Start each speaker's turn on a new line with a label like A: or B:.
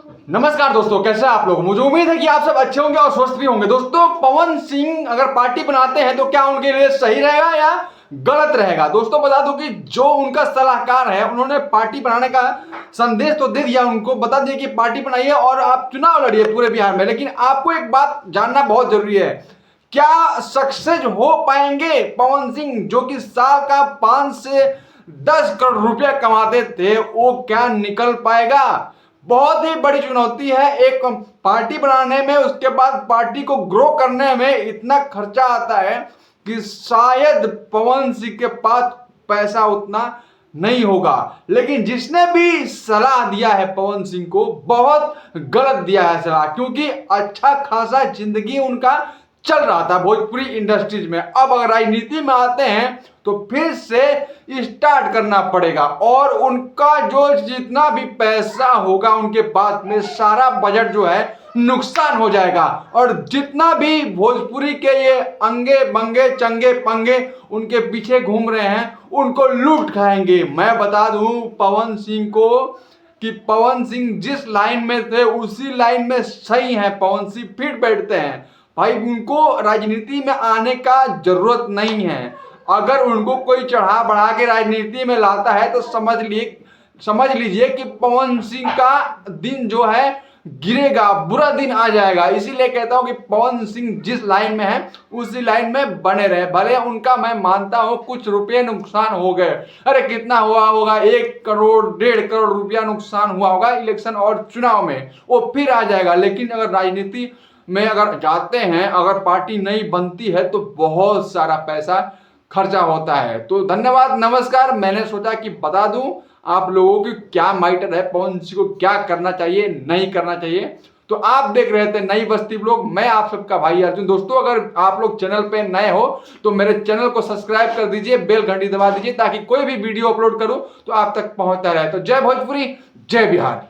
A: नमस्कार दोस्तों, कैसे आप लोग। मुझे उम्मीद है कि आप सब अच्छे होंगे और स्वस्थ भी होंगे। दोस्तों, पवन सिंह अगर पार्टी बनाते हैं तो क्या उनके लिए सही रहेगा या गलत रहेगा। दोस्तों, बता दूं कि जो उनका सलाहकार है उन्होंने पार्टी बनाने का संदेश तो दे दिया, उनको बता दिया कि पार्टी बनाइए और आप चुनाव लड़िए पूरे बिहार में। लेकिन आपको एक बात जानना बहुत जरूरी है, क्या सक्सेस हो पाएंगे पवन सिंह, जो कि साल का 5 से 10 करोड़ रुपया कमाते थे, वो क्या निकल पाएगा। बहुत ही बड़ी चुनौती है एक पार्टी बनाने में। उसके बाद पार्टी को ग्रो करने में इतना खर्चा आता है कि शायद पवन सिंह के पास पैसा उतना नहीं होगा। लेकिन जिसने भी सलाह दिया है पवन सिंह को, बहुत गलत दिया है सलाह, क्योंकि अच्छा खासा जिंदगी उनका चल रहा था भोजपुरी इंडस्ट्रीज में। अब अगर राजनीति में आते हैं तो फिर से स्टार्ट करना पड़ेगा और उनका जो जितना भी पैसा होगा उनके पास में सारा बजट जो है नुकसान हो जाएगा और जितना भी भोजपुरी के ये अंगे बंगे चंगे पंगे उनके पीछे घूम रहे हैं उनको लूट खाएंगे। मैं बता दूं पवन सिंह को कि पवन सिंह जिस लाइन में थे उसी लाइन में सही है। पवन सिंह फिर बैठते हैं भाई, उनको राजनीति में आने का जरूरत नहीं है। अगर उनको कोई चढ़ा बढ़ा के राजनीति में लाता है तो समझ लीजिए कि पवन सिंह का दिन जो है गिरेगा, बुरा दिन आ जाएगा। इसीलिए कहता हूं कि पवन सिंह जिस लाइन में है उसी लाइन में बने रहे। भले उनका मैं मानता हूं कुछ रुपये नुकसान हो गए, अरे कितना हुआ होगा, 1 करोड़ 1.5 करोड़ रुपया नुकसान हुआ होगा इलेक्शन और चुनाव में, वो फिर आ जाएगा। लेकिन अगर राजनीति में अगर जाते हैं, अगर पार्टी नहीं बनती है तो बहुत सारा पैसा खर्चा होता है। तो धन्यवाद, नमस्कार। मैंने सोचा कि बता दूं आप लोगों की क्या मैटर है, पवन सिंह को क्या करना चाहिए नहीं करना चाहिए। तो आप देख रहे थे नई बस्ती ब्लॉग, मैं आप सबका भाई अर्जुन। दोस्तों, अगर आप लोग चैनल पे नए हो तो मेरे चैनल को सब्सक्राइब कर दीजिए, बेल घंटी दबा दीजिए ताकि कोई भी वीडियो अपलोड करूं तो आप तक पहुंचता रहे। तो जय भोजपुरी, जय बिहार।